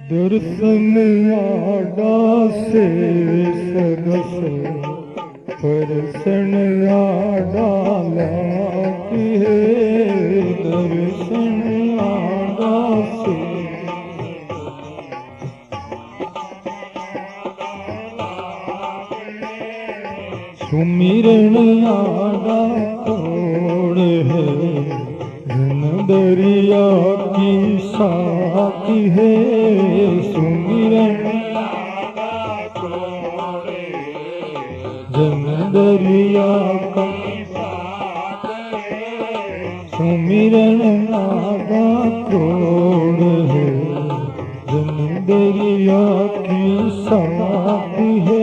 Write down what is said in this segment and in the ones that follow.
दर्शन आडा से सरस परसन आडा लागी है। दर्शन आडा से सुमिरन आडा तोड़ है। धन दरिया की साकी है। सुमिरन जन दरिया का सुमिरन आगा तोड़ है। जन दरिया की साकी है।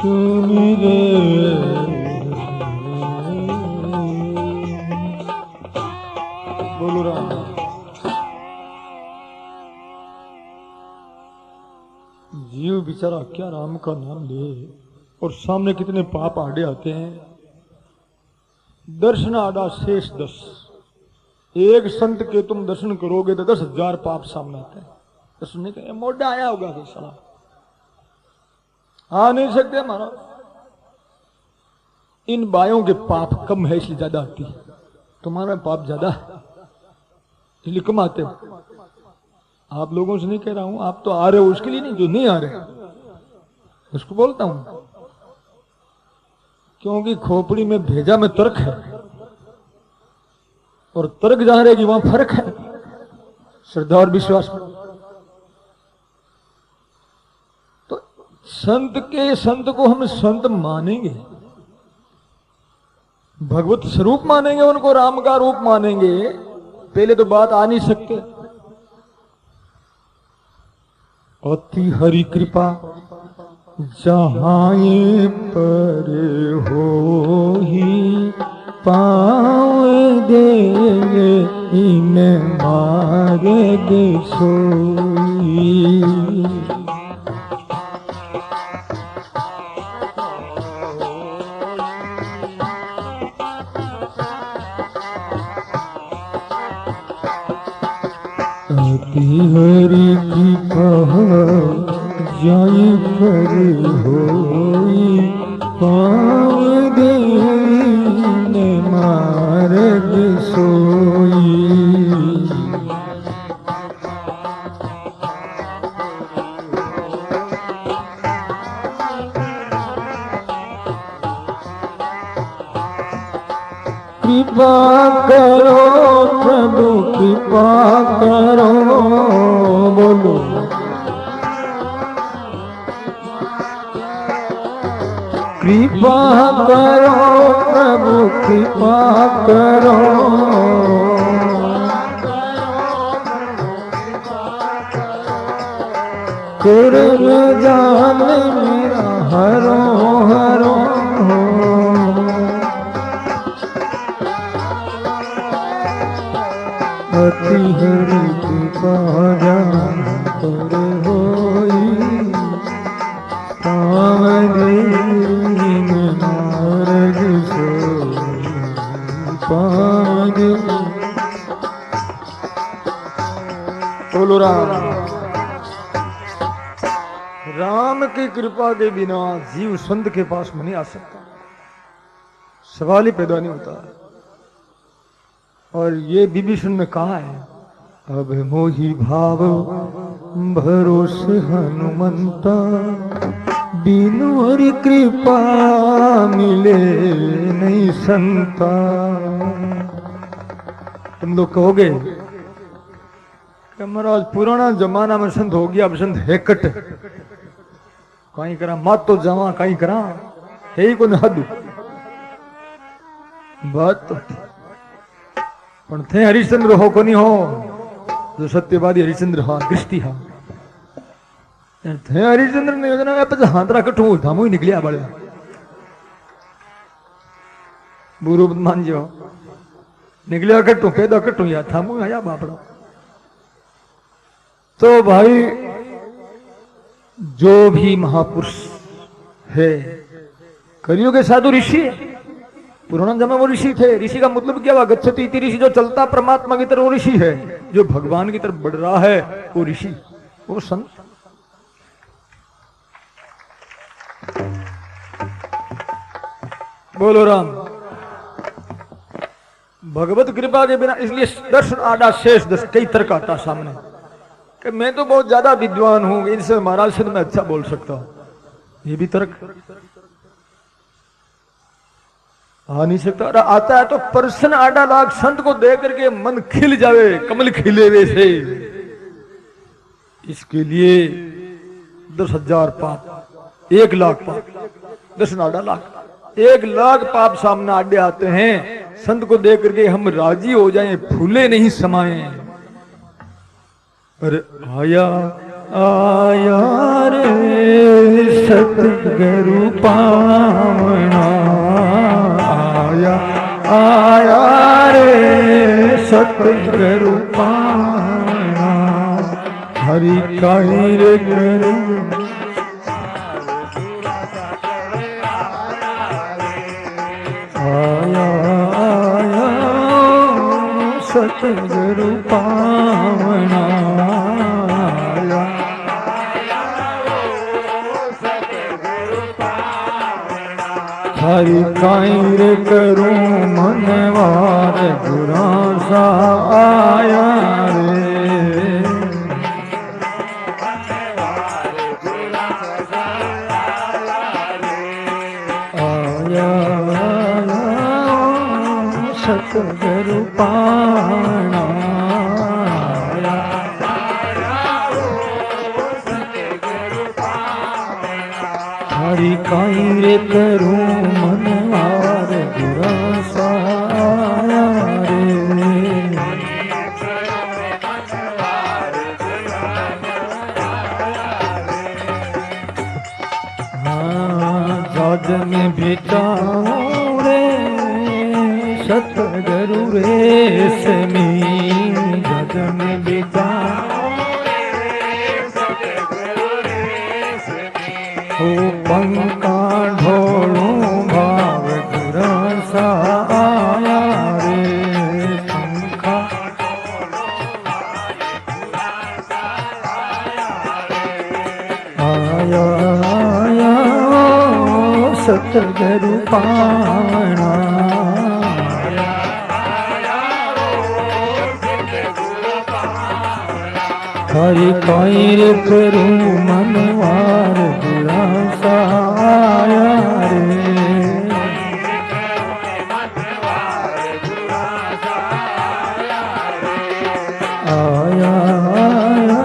सुमिरन बोलो राम। जीव बेचारा क्या राम का नाम ले और सामने कितने पाप आड़े आते हैं। दर्शन आड़ा शेष 10। एक संत के तुम दर्शन करोगे तो 10,000 पाप सामने आते हैं। दर्शन नहीं करें, मोटा आया होगा कि साला आ नहीं सकते महाराज। इन बायों के पाप कम है इसलिए ज्यादा आती है। तुम्हारा पाप ज्यादा है इसलिए कम आते हो। आप लोगों से नहीं कह रहा हूं, आप तो आ रहे हो उसके लिए नहीं, जो नहीं आ रहे उसको बोलता हूं। क्योंकि खोपड़ी में भेजा में तर्क है और तर्क जहां रहेगी वहां फर्क है श्रद्धा और विश्वास में। तो संत को हम संत मानेंगे, भगवत स्वरूप मानेंगे, उनको राम का रूप मानेंगे। पहले तो बात आ नहीं सकते। अति हरि कृपा जहाँ पर हो ही पाँव दे इन मार्ग सोई। अति हरि की कहा जाई पर होई पाँव दीन मार्ग सोई। कृपा करो प्रभु कृपा करो, बोलो कृपा करो प्रभु कृपा करो। कुर्म जान मेरा हरो हरो। अति हरि कृपा जान पर होई पाँव दीन मार्ग सोई। पाँव बोलो राम की कृपा के बिना जीव संत के पास में नहीं आ सकता। सवाल ही पैदा नहीं होता। और ये विभीषण ने कहा है, अब मोहि भाव भरोसे हनुमंता, बिनु हरि कृपा मिले नहीं संता। तुम लोग कहोगे कि महाराज पुराना जमाना में संत हो गया, अब संत है कट, कहीं करा मत तो जमा कहीं करा है ही कोई हद। बात तो पण थे हरिश्चंद्र हो को नहीं हो, जो सत्यवादी हरिश्चंद्र हा कृष्टि हा थे हरिश्चंद्र ने योजना पे हाथरा कटू धामो ही निकलिया बड़े बुरो मान जो निकलिया कटू पैदा कटू या थामू आया बापड़ा। तो भाई जो भी महापुरुष है कलियुग के साधु ऋषि पुराना जमा वो ऋषि थे। ऋषि का मतलब क्या हुआ? गच्छति इति ऋषि, जो चलता परमात्मा की तरफ वो ऋषि है, जो भगवान की तरफ बढ़ रहा है वो ऋषि, वो संत। बोलो राम। भगवत कृपा के बिना इसलिए दर्शन आडा शेष दस कई तर्क आता सामने कि मैं तो बहुत ज्यादा विद्वान हूं, इनसे महाराज से मैं अच्छा बोल सकता हूं, ये भी तर्क आ नहीं सकता। और आता है तो प्रश्न आडा लाख संत को देख करके मन खिल जावे, कमल खिले वैसे। इसके लिए 10,000 पाप, 1 लाख पाप, 10 आडा लाख, 1 लाख पाप सामने आडे आते हैं। संत को देख करके हम राजी हो जाएं, फूले नहीं समाए। पर आया आया रे सतगुरु पावना, आया आया रे सतगुरु पावना, हरि काई रे गुरु आया आया सतगुरु पावना, हरि काई रे करूं मनवार गुरा सा आया रे, आया सतगुरु पावना, हरि काई रे करूं मनवार गुरा सा आया रे, हाँ जाज में भेटाऊं रे सतगुरु रे समी, जाज में भेटाऊं ओ पंका ढोलूं भाव गुरा सा आया रे, पंखा आया आया सतगुरु पावना, हरि काई रे करूं मनवार गुरा सा आया रे, आया आया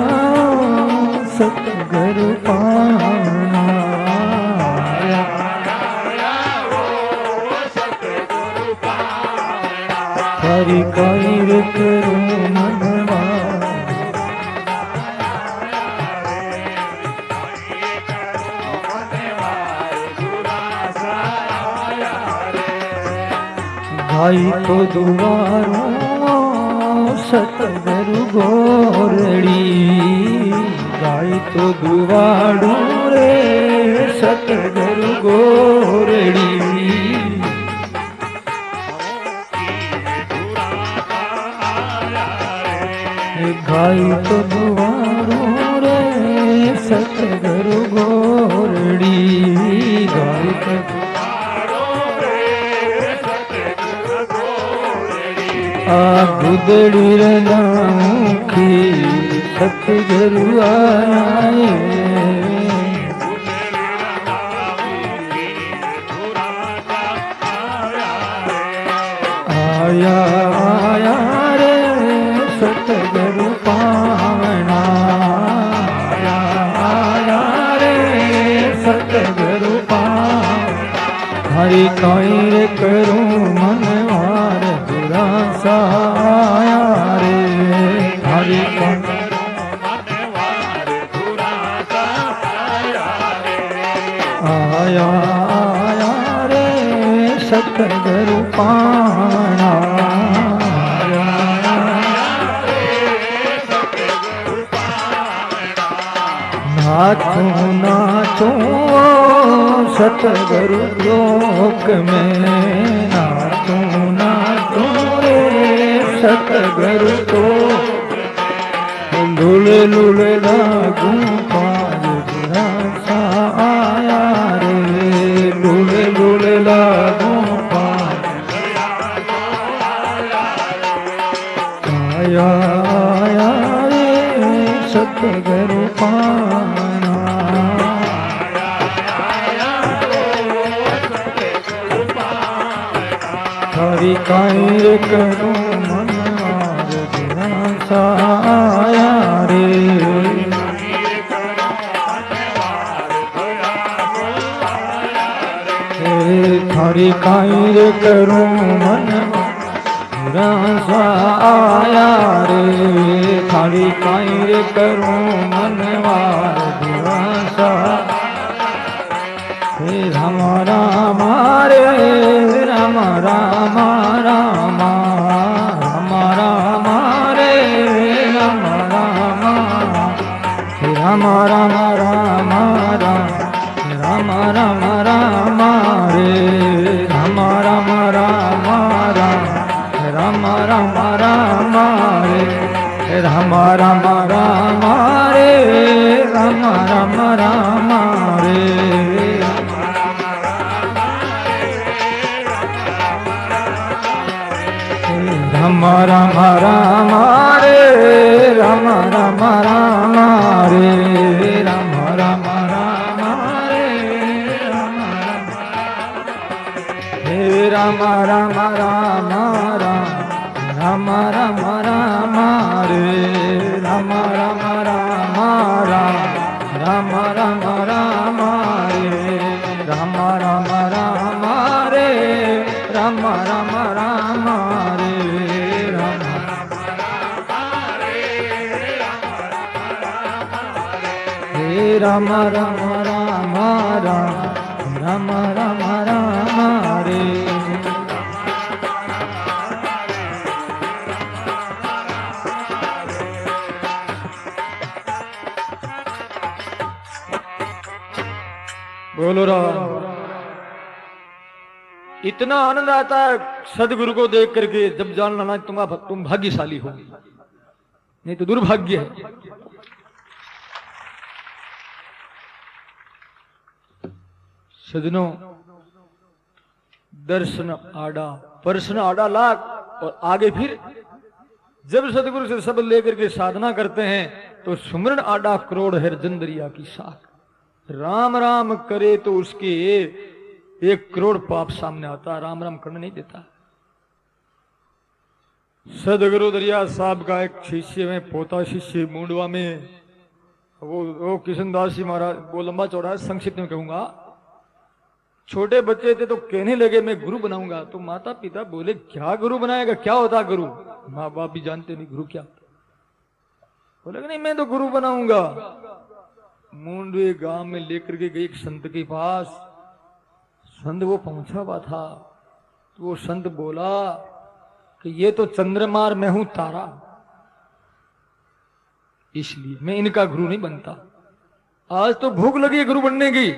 सतगुरु पावना, हरि काई रे करूं मनवार भाई तो दुआरों सतगुरु गोरड़ी, गाई तो दुआरों रे सतगुरु गोरड़ी, गाई तो दुआरों रे सतगुरु गोरड़ी, गाई तो आ गुदड़ी रनाखी सतगुरु आए, आया आया रे सतगुरु पावना, आया आया रे सतगुरु पावना, हरि काई रे करूं मनवार गुरा सा आया रे, हरि आया आया रे सतगुरु पाणा, नाचूं नाचूं सतगुरु लोक में, नाचूं नाचूं रे सतगुरु तो, लुले लुले लागूं पाज सा आया रे, लुले लुले लागूं पाज आया आया रे सतगुरु पाणा, थारी काई करूं मनवार सा आया रे, थारी काई करूं मन सा आया रे, थारी काई करूं मनवार सा, हे राम राम रे राम राम राम राम राम रे राम राम, हे राम राम राम राम राम राम रे राम राम राम राम राम राम रे राम राम राम रे राम राम राम रे, राम राम राम रे राम राम राम रे राम राम राम रे राम राम, हे राम राम राम राम राम राम रे राम राम राम राम राम राम रे राम राम राम रे राम राम राम रे, राम राम राम राम राम राम रे, बोलो राम। इतना आनंद आता है सदगुरु को देख करके, जब जान लेना तुम भाग्यशाली हो, नहीं तो दुर्भाग्य है। सजनों, दर्शन आड़ा परसन आड़ा लाख, और आगे फिर जब सदगुरु से शब्द लेकर के साधना करते हैं तो सुमरण आड़ा करोड़ है जंदरिया की साख, राम राम करे तो उसके 1 करोड़ पाप सामने आता, राम राम करने नहीं देता। सदगुरु दरिया साहब का एक शिष्य में, पोता शिष्य मुंडवा में, वो किशनदास जी महाराज, वो लंबा चौड़ा है, संक्षिप्त में कहूंगा। छोटे बच्चे थे तो कहने लगे मैं गुरु बनाऊंगा, तो माता पिता बोले क्या गुरु बनाएगा, क्या होता गुरु, माँ बाप भी जानते नहीं गुरु क्या होता। बोले नहीं मैं तो गुरु बनाऊंगा। मुंडवे गांव में लेकर के गए एक संत के पास, संत वो पहुंचा हुआ था, तो वो संत बोला कि ये तो चंद्रमा मैं हूं तारा, इसलिए मैं इनका गुरु नहीं बनता। आज तो भूख लगी है गुरु बनने की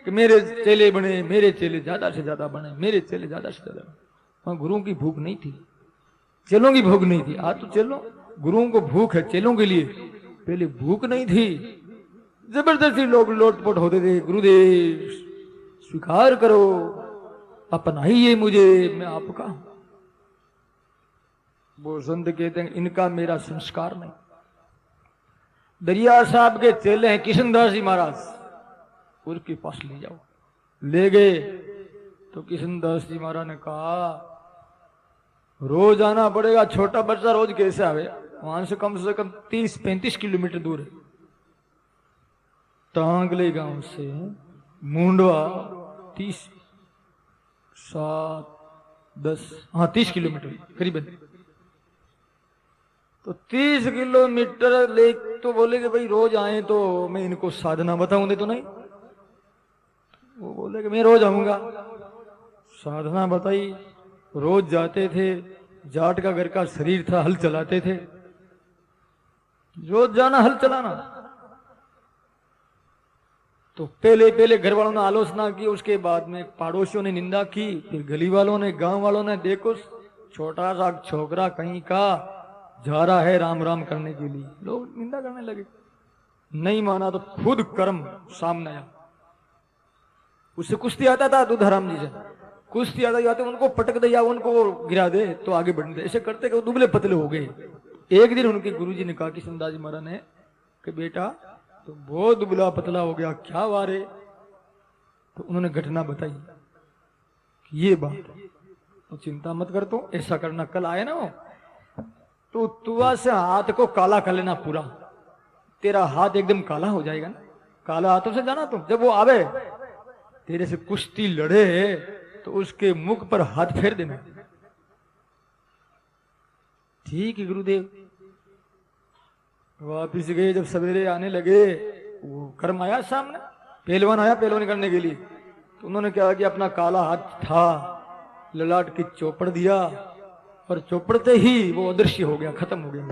कि मेरे चेले बने, मेरे चेले ज्यादा से ज्यादा बने, मेरे चेले ज्यादा से ज्यादा। वहां गुरुओं की भूख नहीं थी, चेलों की भूख नहीं थी। आज तो चलो गुरुओं को भूख है चेलों के लिए, पहले भूख नहीं थी। जबरदस्ती लोग लोटपोट होते थे, गुरुदेव स्वीकार करो, अपनाइए मुझे, मैं आपका। वो संत कहते हैं इनका मेरा संस्कार नहीं। दरिया साहब के चेले हैं किशनदास जी महाराज, उनके पास ले जाओ। ले गए तो किशनदास जी महाराज ने कहा रोज आना पड़ेगा, छोटा बच्चा रोज कैसे आवे, वहां से कम 30-35 किलोमीटर दूर है। तांगले गांव से मुंडवा 30 किलोमीटर करीबन। तो 30 किलोमीटर ले तो बोले कि भाई रोज आए तो मैं इनको साधना बताऊं, दे तो नहीं। वो बोले कि मैं रोज आऊंगा। साधना बताई, रोज जाते थे, जाट का घर का शरीर था, हल चलाते थे, रोज जाना हल चलाना। तो पहले पहले घर वालों ने आलोचना की, उसके बाद में पड़ोसियों ने निंदा की, फिर गली वालों ने, गांव वालों ने, देखो छोटा सा छोकरा कहीं का जा रहा है राम राम करने के लिए, लोग निंदा करने लगे। नहीं माना तो खुद कर्म सामने आया। उससे कुश्ती आता था दूधाराम जी से, कुश्ती आता जाते उनको पटक दे या उनको गिरा दे तो आगे बढ़ने दे, ऐसे करते कि वो दुबले पतले हो गए। एक दिन उनके गुरुजी ने कहा, किशनदास जी महाराज ने, कि बेटा तो बहुत दुबला पतला हो गया, क्या वारे? तो उन्होंने घटना बताई कि ये बात, तो चिंता मत कर, तू ऐसा करना, कल आए ना वो तो तुआ से हाथ को काला कर लेना पूरा, तेरा हाथ एकदम काला हो जाएगा ना, काला हाथों से जाना तुम। जब वो आवे तेरे से कुश्ती लड़े तो उसके मुख पर हाथ फेर देना। ठीक है गुरुदेव। वापिस गए, जब सवेरे आने लगे, वो कर्म आया सामने, पहलवान आया पहलवान करने के लिए। तो उन्होंने क्या किया, अपना काला हाथ था ललाट की चौपड़ दिया, और चौपड़ते ही वो अदृश्य हो गया, खत्म हो गया।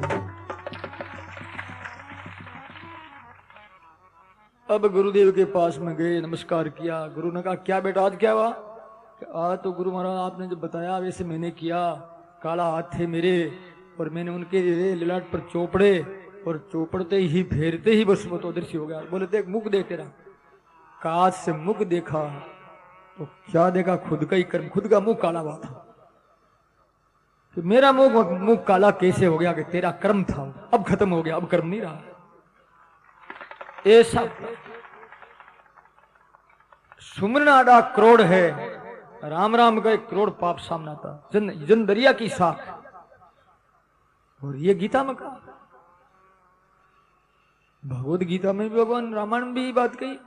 अब गुरुदेव के पास में गए, नमस्कार किया। गुरु ने कहा, क्या बेटा आज क्या हुआ? आज तो गुरु महाराज आपने जब बताया वैसे मैंने किया, काला हाथ थे मेरे और मैंने उनके ललाट पर चौपड़े, और चौपड़ते ही फेरते ही बस वो तो अदृश्य हो गया। बोले देख मुख देख तेरा, काज से मुख देखा तो क्या देखा, खुद का ही कर्म, खुद का मुंह काला हुआ था। कि मेरा मुंह काला कैसे हो गया? कि तेरा कर्म था, अब खत्म हो गया, अब कर्म नहीं रहा। ऐसा सुमरन आड़ा करोड़ है, राम राम का 1 करोड़ पाप सामना था, जन दरिया की साख। और ये गीता में कहा, भगवद गीता में भी, भगवान रामायण भी बात कही।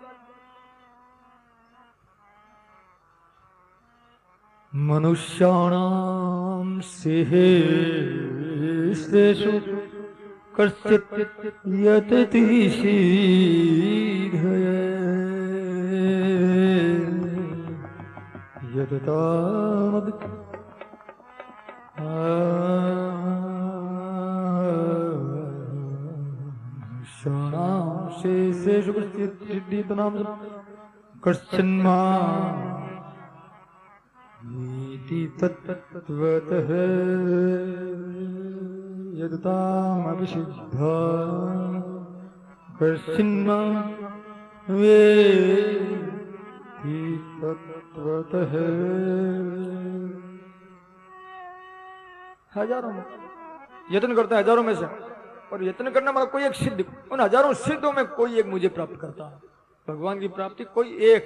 मनुष्याणाम सेहेश्रेषु कश्चित् यतति सीधये यदतामद् शेषेषु कश्चित् नाम कश्चिन्मा तत्त्वतः यदतामभिषिद्धा कश्चिन्मा वेत्ति तत्त्वतः। हजारों में यत्न करता है, हजारों में से, और यत्न करना मतलब कोई एक सिद्ध, उन हजारों सिद्धों में कोई एक मुझे प्राप्त करता है। भगवान की प्राप्ति कोई एक,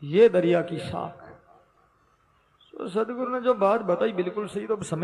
ये दरिया की साख। तो सदगुरु ने जो बात बताई बिल्कुल सही। तो समय